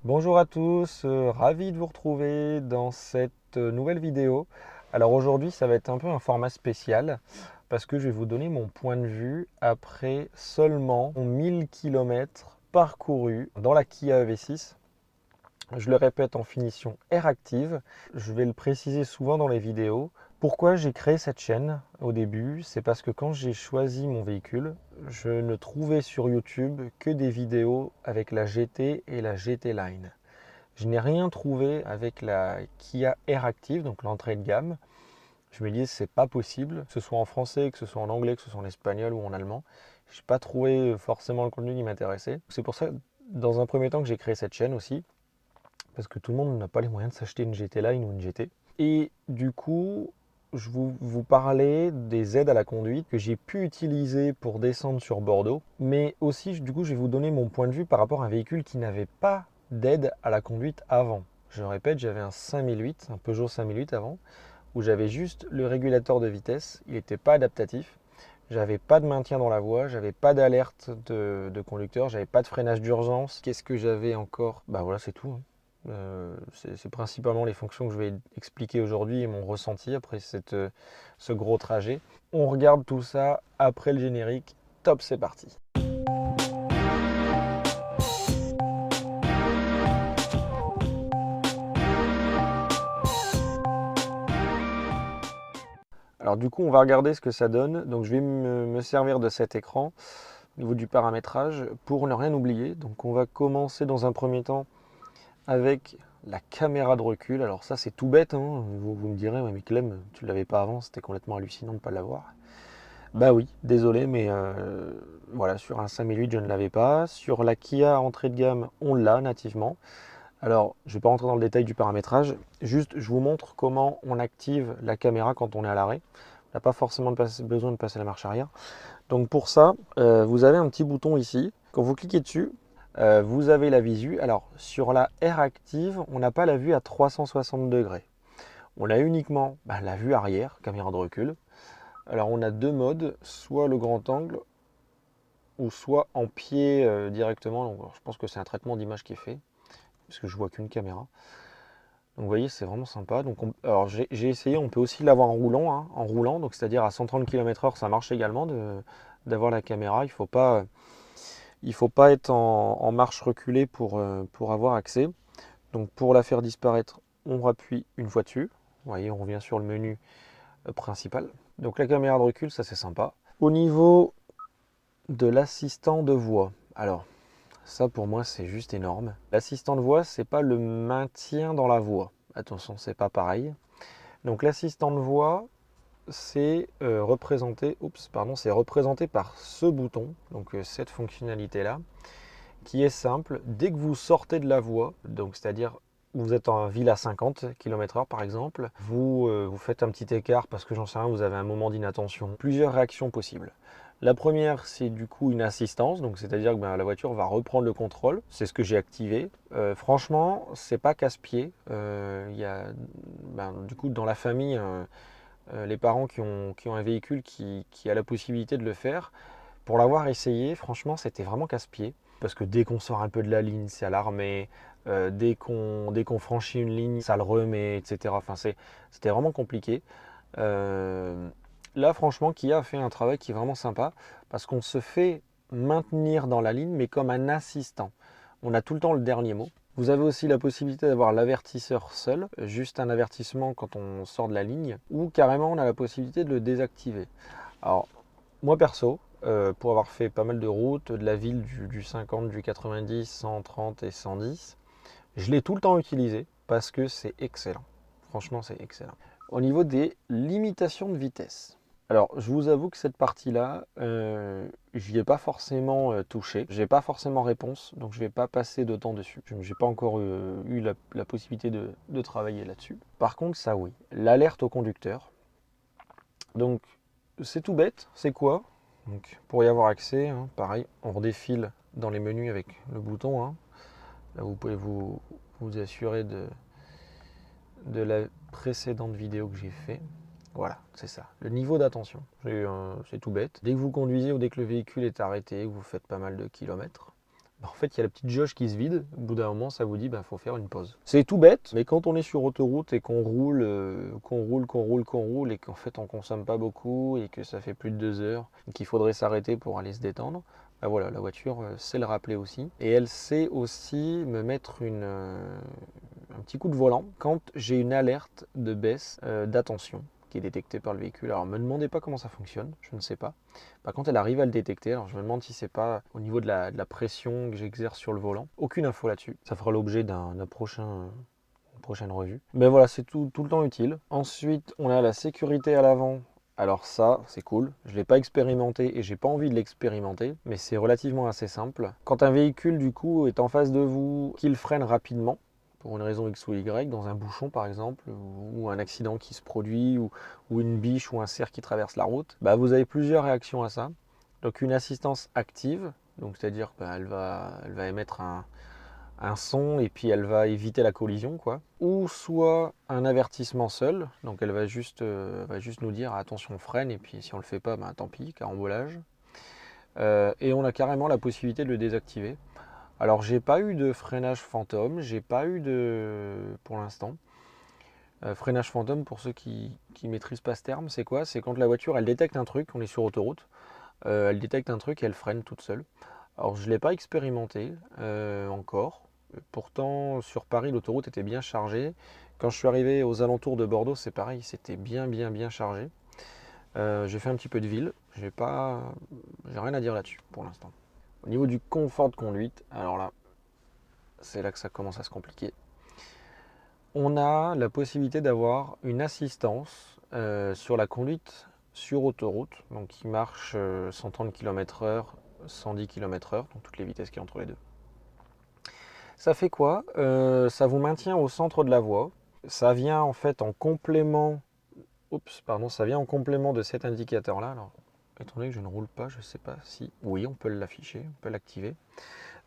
Bonjour à tous, ravi de vous retrouver dans cette nouvelle vidéo. Alors aujourd'hui, ça va être un peu un format spécial parce que je vais vous donner mon point de vue après seulement 1000 km parcourus dans la Kia EV6. Je le répète en finition Air Active, je vais le préciser souvent dans les vidéos. Pourquoi j'ai créé cette chaîne au début? C'est parce que quand j'ai choisi mon véhicule, je ne trouvais sur YouTube que des vidéos avec la GT et la GT Line. Je n'ai rien trouvé avec la Kia Air Active, donc l'entrée de gamme. Je me disais c'est pas possible, que ce soit en français, que ce soit en anglais, que ce soit en espagnol ou en allemand. Je n'ai pas trouvé forcément le contenu qui m'intéressait. C'est pour ça, dans un premier temps, que j'ai créé cette chaîne aussi, parce que tout le monde n'a pas les moyens de s'acheter une GT Line ou une GT. Et du coup, je vous parlais des aides à la conduite que j'ai pu utiliser pour descendre sur Bordeaux, mais aussi, du coup, je vais vous donner mon point de vue par rapport à un véhicule qui n'avait pas d'aide à la conduite avant. Je répète, j'avais un 5008, un Peugeot 5008 avant, où j'avais juste le régulateur de vitesse, il n'était pas adaptatif. J'avais pas de maintien dans la voie, j'avais pas d'alerte de conducteur, j'avais pas de freinage d'urgence. Qu'est-ce que j'avais encore? Bah voilà, c'est tout, hein. C'est principalement les fonctions que je vais expliquer aujourd'hui et mon ressenti après ce gros trajet. On regarde tout ça après le générique. Top, c'est parti. Alors du coup, on va regarder ce que ça donne. Donc je vais me servir de cet écran au niveau du paramétrage pour ne rien oublier. Donc on va commencer dans un premier temps avec la caméra de recul. Alors ça c'est tout bête, hein. Vous me direz, ouais, mais Clem, tu ne l'avais pas avant, c'était complètement hallucinant de ne pas l'avoir. Bah oui, désolé, mais voilà, sur un 5008 je ne l'avais pas. Sur la Kia entrée de gamme, on l'a nativement. Alors, je ne vais pas rentrer dans le détail du paramétrage, juste je vous montre comment on active la caméra quand on est à l'arrêt. On n'a pas forcément besoin de passer la marche arrière. Donc pour ça, vous avez un petit bouton ici. Quand vous cliquez dessus, vous avez la visu. Alors sur la Air Active, on n'a pas la vue à 360 degrés. On a uniquement la vue arrière, caméra de recul. Alors on a deux modes, soit le grand angle ou soit en pied directement. Donc, je pense que c'est un traitement d'image qui est fait, parce que je vois qu'une caméra. Donc vous voyez, c'est vraiment sympa. Donc alors j'ai essayé, on peut aussi l'avoir en roulant, donc c'est-à-dire à 130 km/h, ça marche également d'avoir la caméra. Il faut pas être en marche reculée pour avoir accès. Donc pour la faire disparaître, on appuie une fois dessus. Vous voyez, on revient sur le menu principal. Donc la caméra de recul, ça c'est sympa. Au niveau de l'assistant de voix, alors ça pour moi c'est juste énorme. L'assistant de voix, c'est pas le maintien dans la voix. Attention, c'est pas pareil. Donc l'assistant de voix, c'est c'est représenté par ce bouton, donc cette fonctionnalité-là, qui est simple. Dès que vous sortez de la voie, donc c'est-à-dire vous êtes en ville à 50 km/h par exemple, vous faites un petit écart parce que j'en sais rien, vous avez un moment d'inattention. Plusieurs réactions possibles. La première, c'est du coup une assistance, donc c'est-à-dire que la voiture va reprendre le contrôle. C'est ce que j'ai activé. Franchement, c'est pas casse-pied. Il y a du coup dans la famille les parents qui ont un véhicule qui a la possibilité de le faire. Pour l'avoir essayé, franchement, c'était vraiment casse-pied. Parce que dès qu'on sort un peu de la ligne, c'est alarmé. Dès qu'on franchit une ligne, ça le remet, etc. Enfin, c'était vraiment compliqué. Euh, Là, franchement, Kia a fait un travail qui est vraiment sympa. Parce qu'on se fait maintenir dans la ligne, mais comme un assistant. On a tout le temps le dernier mot. Vous avez aussi la possibilité d'avoir l'avertisseur seul, juste un avertissement quand on sort de la ligne, ou carrément on a la possibilité de le désactiver. Alors, moi perso, pour avoir fait pas mal de routes, de la ville du 50, du 90, 130 et 110, je l'ai tout le temps utilisé parce que c'est excellent. Franchement, c'est excellent. Au niveau des limitations de vitesse. Alors, je vous avoue que cette partie-là, j'y ai pas forcément touché. J'ai pas forcément réponse, donc je vais pas passer de temps dessus. Je n'ai pas encore eu la possibilité de travailler là-dessus. Par contre, ça oui, l'alerte au conducteur. Donc, c'est tout bête. C'est quoi? Donc, pour y avoir accès, hein, pareil, on redéfile dans les menus avec le bouton, hein. Là, vous pouvez vous assurer de la précédente vidéo que j'ai fait. Voilà, c'est ça. Le niveau d'attention, c'est tout bête. Dès que vous conduisez ou dès que le véhicule est arrêté, que vous faites pas mal de kilomètres, En fait, il y a la petite jauge qui se vide. Au bout d'un moment, ça vous dit, faut faire une pause. C'est tout bête, mais quand on est sur autoroute et qu'on roule, qu'on roule, et qu'en fait on consomme pas beaucoup et que ça fait plus de 2 heures, et qu'il faudrait s'arrêter pour aller se détendre, voilà, la voiture sait le rappeler aussi. Et elle sait aussi me mettre un petit coup de volant quand j'ai une alerte de baisse d'attention qui est détectée par le véhicule. Alors, ne me demandez pas comment ça fonctionne, je ne sais pas. Par contre, elle arrive à le détecter. Alors, je me demande si c'est pas au niveau de la pression que j'exerce sur le volant. Aucune info là-dessus. Ça fera l'objet d'un prochaine revue. Mais voilà, c'est tout le temps utile. Ensuite, on a la sécurité à l'avant. Alors ça, c'est cool. Je ne l'ai pas expérimenté et j'ai pas envie de l'expérimenter, mais c'est relativement assez simple. Quand un véhicule, du coup, est en face de vous, qu'il freine rapidement, pour une raison X ou Y, dans un bouchon par exemple, ou un accident qui se produit, ou une biche ou un cerf qui traverse la route, vous avez plusieurs réactions à ça. Donc une assistance active, donc c'est-à-dire qu'elle elle va émettre un son et puis elle va éviter la collision, quoi. Ou soit un avertissement seul, donc elle va juste nous dire attention freine, et puis si on le fait pas, tant pis, carambolage. Et on a carrément la possibilité de le désactiver. Alors j'ai pas eu de freinage fantôme, j'ai pas eu pour l'instant. Freinage fantôme, pour ceux qui maîtrisent pas ce terme, c'est quoi? C'est quand la voiture elle détecte un truc, on est sur autoroute, elle détecte un truc et elle freine toute seule. Alors je ne l'ai pas expérimenté encore. Pourtant sur Paris l'autoroute était bien chargée. Quand je suis arrivé aux alentours de Bordeaux, c'est pareil, c'était bien chargé. J'ai fait un petit peu de ville, j'ai rien à dire là-dessus pour l'instant. Au niveau du confort de conduite, alors là, c'est là que ça commence à se compliquer. On a la possibilité d'avoir une assistance sur la conduite sur autoroute, donc qui marche 130 km/h, 110 km/h, donc toutes les vitesses qu'il y a entre les deux. Ça fait quoi? Ça vous maintient au centre de la voie. Ça vient en fait en complément. Oups, pardon, ça vient en complément de cet indicateur-là. Alors, étant donné que je ne roule pas, je ne sais pas si. Oui, on peut l'afficher, on peut l'activer.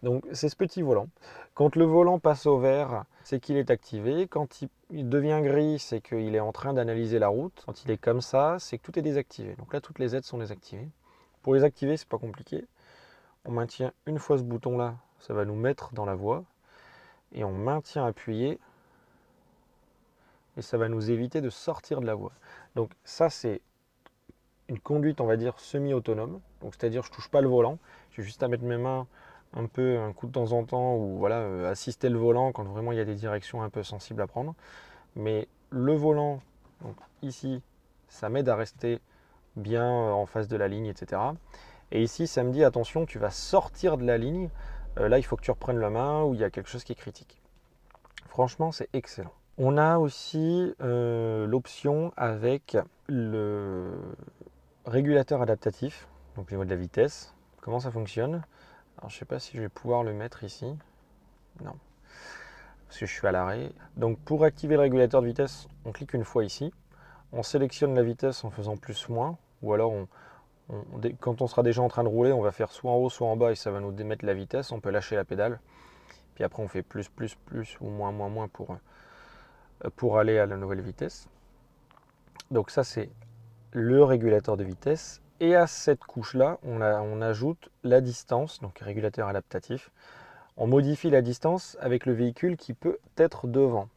Donc c'est ce petit volant. Quand le volant passe au vert, c'est qu'il est activé. Quand il devient gris, c'est qu'il est en train d'analyser la route. Quand il est comme ça, c'est que tout est désactivé. Donc là, toutes les aides sont désactivées. Pour les activer, c'est pas compliqué. On maintient une fois ce bouton-là, ça va nous mettre dans la voie. Et on maintient appuyé. Et ça va nous éviter de sortir de la voie. Donc ça, c'est une conduite, on va dire, semi-autonome. Donc c'est-à-dire, je touche pas le volant. J'ai juste à mettre mes mains un coup de temps en temps, ou voilà, assister le volant quand vraiment il y a des directions un peu sensibles à prendre. Mais le volant, donc ici, ça m'aide à rester bien en face de la ligne, etc. Et ici, ça me dit attention, tu vas sortir de la ligne. Là, il faut que tu reprennes la main, ou il y a quelque chose qui est critique. Franchement, c'est excellent. On a aussi l'option avec le régulateur adaptatif, donc au niveau de la vitesse. Comment ça fonctionne? Alors je ne sais pas si je vais pouvoir le mettre ici. Non, parce que je suis à l'arrêt. Donc pour activer le régulateur de vitesse, on clique une fois ici. On sélectionne la vitesse en faisant plus-moins. Ou alors quand on sera déjà en train de rouler, on va faire soit en haut, soit en bas et ça va nous démettre la vitesse. On peut lâcher la pédale. Puis après on fait plus ou moins pour aller à la nouvelle vitesse. Donc ça c'est le régulateur de vitesse. Et à cette couche-là, on ajoute la distance, donc régulateur adaptatif. On modifie la distance avec le véhicule qui peut être devant.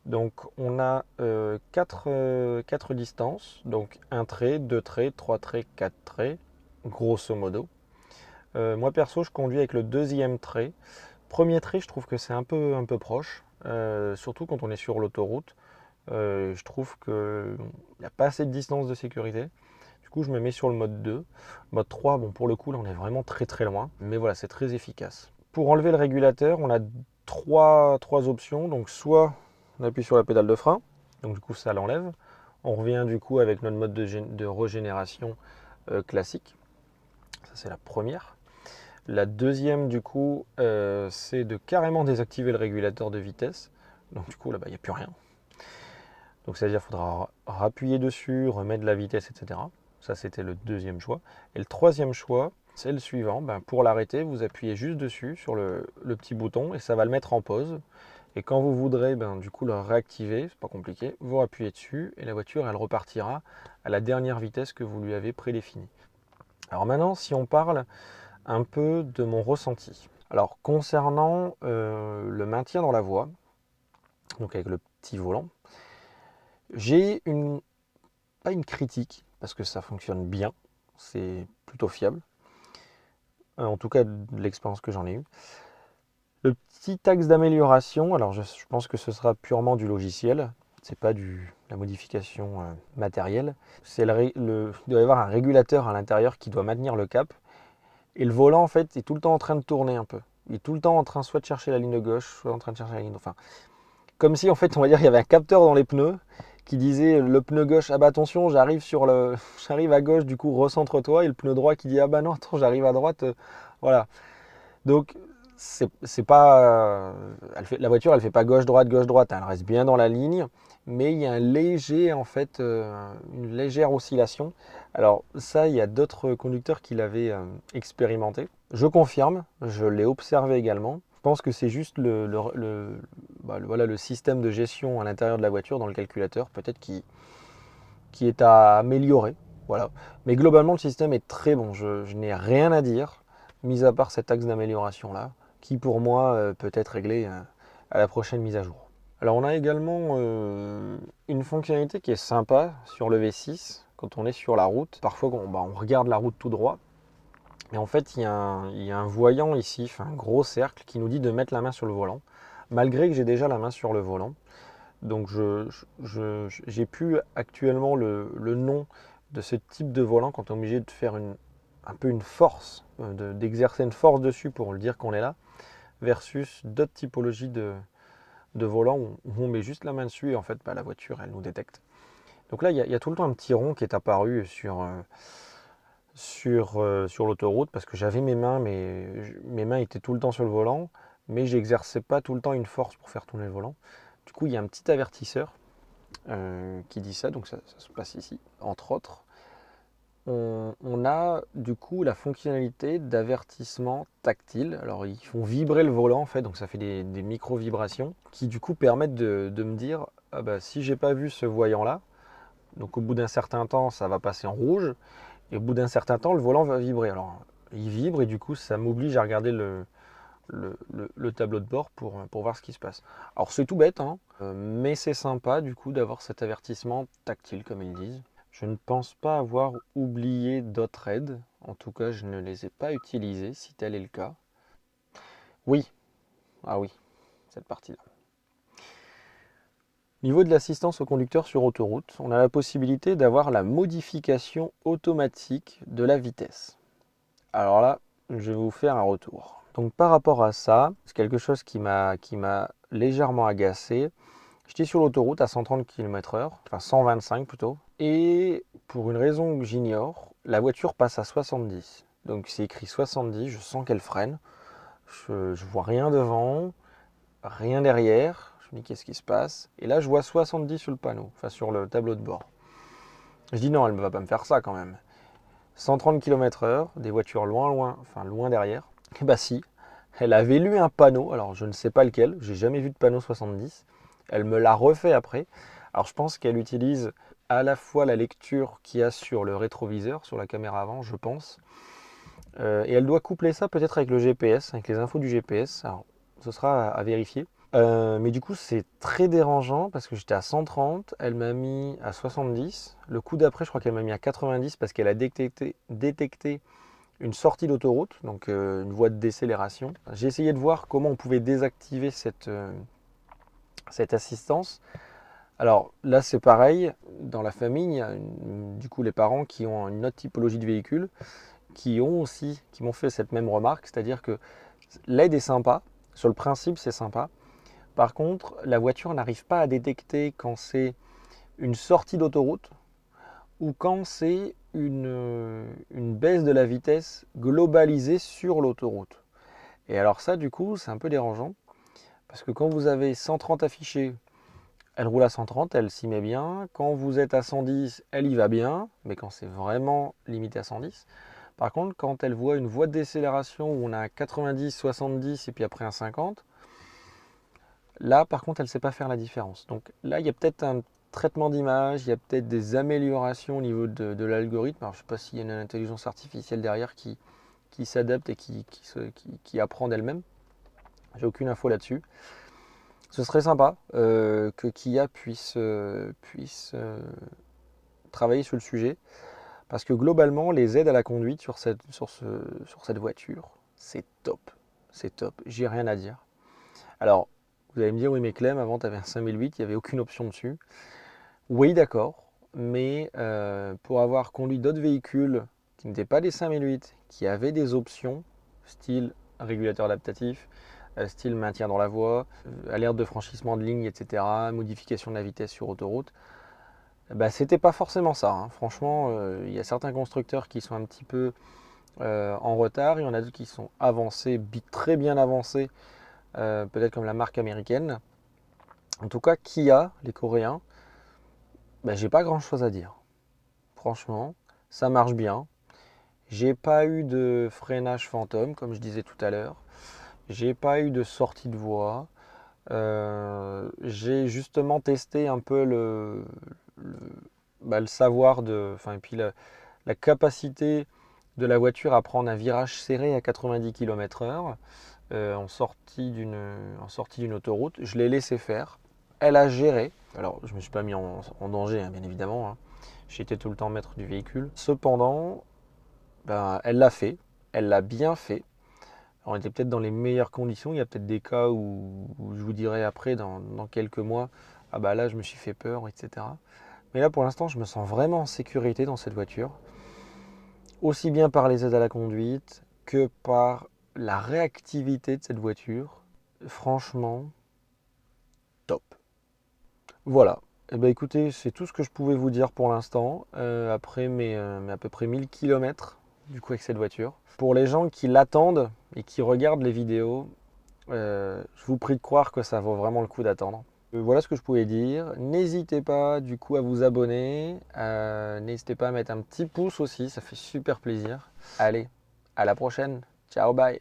Donc on a 4 distances, donc un trait, 2 traits, 3 traits, 4 traits, grosso modo. Moi perso, je conduis avec le deuxième trait. Premier trait, je trouve que c'est un peu proche, surtout quand on est sur l'autoroute. Je trouve qu'il n'y a pas assez de distance de sécurité. Du coup, je me mets sur le mode 2. Mode 3, bon, pour le coup, là, on est vraiment très loin. Mais voilà, c'est très efficace. Pour enlever le régulateur, on a trois options. Donc, soit on appuie sur la pédale de frein. Donc, du coup, ça l'enlève. On revient du coup avec notre mode de régénération classique. Ça, c'est la première. La deuxième, du coup, c'est de carrément désactiver le régulateur de vitesse. Donc, du coup, là-bas, il n'y a plus rien. Donc c'est-à-dire qu'il faudra appuyer dessus, remettre la vitesse, etc. Ça, c'était le deuxième choix. Et le troisième choix, c'est le suivant. Pour l'arrêter, vous appuyez juste dessus, sur le petit bouton, et ça va le mettre en pause. Et quand vous voudrez du coup le réactiver, c'est pas compliqué, vous appuyez dessus, et la voiture, elle repartira à la dernière vitesse que vous lui avez prédéfinie. Alors maintenant, si on parle un peu de mon ressenti. Alors, concernant le maintien dans la voie, donc avec le petit volant, j'ai pas une critique, parce que ça fonctionne bien, c'est plutôt fiable, en tout cas de l'expérience que j'en ai eue. Le petit axe d'amélioration, alors je pense que ce sera purement du logiciel, c'est pas la modification matérielle. Il doit y avoir un régulateur à l'intérieur qui doit maintenir le cap, et le volant en fait est tout le temps en train de tourner un peu. Il est tout le temps en train soit de chercher la ligne de gauche, soit en train de chercher la ligne. Enfin, comme si en fait on va dire il y avait un capteur dans les pneus qui disait le pneu gauche, ah bah attention, j'arrive à gauche, du coup recentre-toi, et le pneu droit qui dit ah bah non, attends, j'arrive à droite, voilà. Donc c'est pas, la voiture elle fait pas gauche droite, hein, elle reste bien dans la ligne, mais il y a une légère oscillation. Alors ça, il y a d'autres conducteurs qui l'avaient expérimenté. Je confirme, je l'ai observé également. Je pense que c'est juste voilà, le système de gestion à l'intérieur de la voiture dans le calculateur, peut-être qui est à améliorer. Voilà. Mais globalement, le système est très bon. Je n'ai rien à dire, mis à part cet axe d'amélioration là, qui pour moi peut être réglé à la prochaine mise à jour. Alors on a également une fonctionnalité qui est sympa sur le V6 quand on est sur la route. Parfois on regarde la route tout droit, mais en fait il y a un voyant ici, un gros cercle qui nous dit de mettre la main sur le volant, malgré que j'ai déjà la main sur le volant. Donc j'ai pu actuellement le nom de ce type de volant quand on est obligé de faire un peu une force, d'exercer une force dessus pour le dire qu'on est là, versus d'autres typologies de volant où on met juste la main dessus et en fait la voiture elle nous détecte. Donc là il y a tout le temps un petit rond qui est apparu sur l'autoroute parce que j'avais mes mains, mais mes mains étaient tout le temps sur le volant, mais j'exerçais pas tout le temps une force pour faire tourner le volant. Du coup il y a un petit avertisseur qui dit ça, donc ça se passe ici, entre autres. On a du coup la fonctionnalité d'avertissement tactile. Alors ils font vibrer le volant en fait, donc ça fait des micro-vibrations qui du coup permettent de me dire ah bah, si j'ai pas vu ce voyant là, donc au bout d'un certain temps ça va passer en rouge, et au bout d'un certain temps le volant va vibrer. Alors il vibre et du coup ça m'oblige à regarder le tableau de bord pour voir ce qui se passe. Alors c'est tout bête, hein, mais c'est sympa du coup d'avoir cet avertissement tactile comme ils disent. Je ne pense pas avoir oublié d'autres aides, en tout cas je ne les ai pas utilisées si tel est le cas. Oui, ah oui, cette partie-là. Au niveau de l'assistance au conducteur sur autoroute, on a la possibilité d'avoir la modification automatique de la vitesse. Alors là, je vais vous faire un retour. Donc par rapport à ça, c'est quelque chose qui m'a légèrement agacé. J'étais sur l'autoroute à 130 km/h, enfin 125 plutôt, et pour une raison que j'ignore, la voiture passe à 70. Donc c'est écrit 70, je sens qu'elle freine, je vois rien devant, rien derrière, je me dis qu'est-ce qui se passe, et là je vois 70 sur le panneau, enfin sur le tableau de bord. Je dis non, elle ne va pas me faire ça quand même. 130 km/h, des voitures loin derrière. Et bah si, elle avait lu un panneau, alors je ne sais pas lequel, j'ai jamais vu de panneau 70. Elle me l'a refait après. Alors je pense qu'elle utilise à la fois la lecture qu'il y a sur le rétroviseur, sur la caméra avant, je pense. Et elle doit coupler ça peut-être avec le GPS, avec les infos du GPS. Alors ce sera à vérifier. Mais du coup, c'est très dérangeant parce que j'étais à 130, elle m'a mis à 70. Le coup d'après, je crois qu'elle m'a mis à 90 parce qu'elle a détecté une sortie d'autoroute, donc une voie de décélération. J'ai essayé de voir comment on pouvait désactiver cette assistance. Alors là, c'est pareil. Dans la famille, il y a du coup les parents qui ont une autre typologie de véhicule qui m'ont fait cette même remarque, c'est-à-dire que l'aide est sympa. Sur le principe, c'est sympa. Par contre, la voiture n'arrive pas à détecter quand c'est une sortie d'autoroute ou quand c'est une baisse de la vitesse globalisée sur l'autoroute. Et alors ça, du coup, c'est un peu dérangeant parce que quand vous avez 130 affichés, elle roule à 130, elle s'y met bien. Quand vous êtes à 110, elle y va bien, mais quand c'est vraiment limité à 110. Par contre, quand elle voit une voie de décélération où on a un 90, 70 et puis après un 50, là, par contre, elle ne sait pas faire la différence. Donc là, il y a peut-être un traitement d'image, il y a peut-être des améliorations au niveau de l'algorithme. Alors, je ne sais pas s'il y a une intelligence artificielle derrière qui qui s'adapte et qui apprend d'elle-même. J'ai aucune info là-dessus. Ce serait sympa que Kia puisse travailler sur le sujet. Parce que globalement, les aides à la conduite sur cette voiture, c'est top. C'est top. J'ai rien à dire. Alors, vous allez me dire, oui, mais Clem, avant, tu avais un 5008, il n'y avait aucune option dessus. Oui, d'accord. Mais pour avoir conduit d'autres véhicules qui n'étaient pas des 5008, qui avaient des options, style régulateur adaptatif, style maintien dans la voie, alerte de franchissement de ligne, etc., modification de la vitesse sur autoroute, bah, c'était pas forcément ça, hein. Franchement, il y a certains constructeurs qui sont un petit peu en retard, il y en a d'autres qui sont avancés, très bien avancés, peut-être comme la marque américaine. En tout cas, Kia, les Coréens, bah, j'ai pas grand chose à dire. Franchement, ça marche bien. J'ai pas eu de freinage fantôme, comme je disais tout à l'heure. J'ai pas eu de sortie de voie. J'ai justement testé un peu le savoir et puis la capacité de la voiture à prendre un virage serré à 90 km/h en sortie d'une autoroute. Je l'ai laissé faire. Elle a géré. Alors, je ne me suis pas mis en danger, hein, bien évidemment, hein. J'étais tout le temps maître du véhicule. Cependant, ben, elle l'a fait. Elle l'a bien fait. On était peut-être dans les meilleures conditions. Il y a peut-être des cas où je vous dirai après, dans quelques mois, ah bah là, je me suis fait peur, etc. Mais là, pour l'instant, je me sens vraiment en sécurité dans cette voiture. Aussi bien par les aides à la conduite que par la réactivité de cette voiture. Franchement, top. Voilà. Eh ben, écoutez, c'est tout ce que je pouvais vous dire pour l'instant, après mes à peu près 1000 km du coup avec cette voiture. Pour les gens qui l'attendent et qui regardent les vidéos, je vous prie de croire que ça vaut vraiment le coup d'attendre. Voilà ce que je pouvais dire. N'hésitez pas du coup à vous abonner. N'hésitez pas à mettre un petit pouce aussi, ça fait super plaisir. Allez, à la prochaine. Ciao, bye.